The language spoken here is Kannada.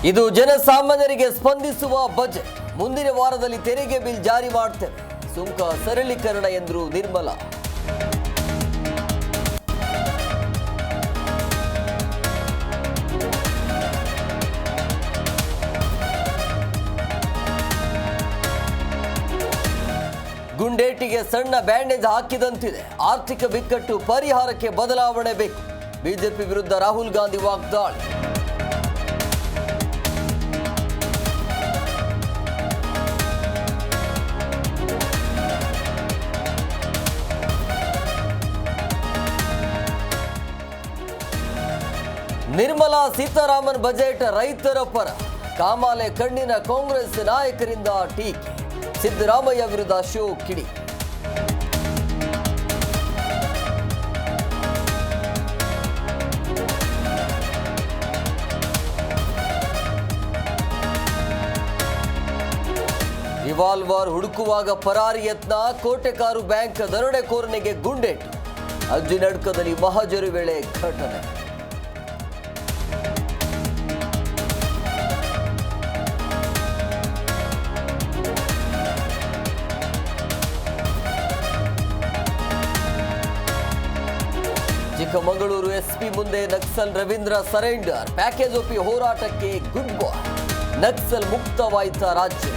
ಇದು ಜನಸಾಮಾನ್ಯರಿಗೆ ಸ್ಪಂದಿಸುವ ಬಜೆಟ್. ಮುಂದಿನ ವಾರದಲ್ಲಿ ತೆರಿಗೆ ಬಿಲ್ ಜಾರಿ ಮಾಡ್ತೇವೆ, ಸುಂಕ ಸರಳೀಕರಣ ಎಂದರು ನಿರ್ಮಲಾ. ಗುಂಡೇಟಿಗೆ ಸಣ್ಣ ಬ್ಯಾಂಡೇಜ್ ಹಾಕಿದಂತಿದೆ. ಆರ್ಥಿಕ ಬಿಕ್ಕಟ್ಟು ಪರಿಹಾರಕ್ಕೆ ಬದಲಾವಣೆ ಬೇಕು. ಬಿಜೆಪಿ ವಿರುದ್ಧ ರಾಹುಲ್ ಗಾಂಧಿ ವಾಗ್ದಾಳಿ. ನಿರ್ಮಲಾ ಸೀತಾರಾಮನ್ ಬಜೆಟ್ ರೈತರ ಪರ. ಕಾಮಾಲೆ ಕಣ್ಣಿನ ಕಾಂಗ್ರೆಸ್ ನಾಯಕರಿಂದ ಟೀಕೆ. ಸಿದ್ದರಾಮಯ್ಯ ವಿರುದ್ಧ ಶೋ ಕಿಡಿ. ರಿವಾಲ್ವರ್ ಹುಡುಕುವಾಗ ಪರಾರಿ ಯತ್ನ. ಕೋಟೆಕಾರು ಬ್ಯಾಂಕ್ ದರೋಡೆಕೋರನಿಗೆ ಗುಂಡೇಟು. ಅಜ್ಜಿನಡ್ಕದಲ್ಲಿ ಮಹಜರು ವೇಳೆ ಘಟನೆ. ಚಿಕ್ಕಮಗಳೂರು ಎಸ್ಪಿ ಮುಂದೆ ನಕ್ಸಲ್ ರವೀಂದ್ರ ಸರೆಂಡರ್. ಪ್ಯಾಕೇಜ್ ಒಪ್ಪಿ ಹೋರಾಟಕ್ಕೆ ಗುಡ್ ಬಾಯ್. ನಕ್ಸಲ್ ಮುಕ್ತವಾಯಿತ ರಾಜ್ಯ.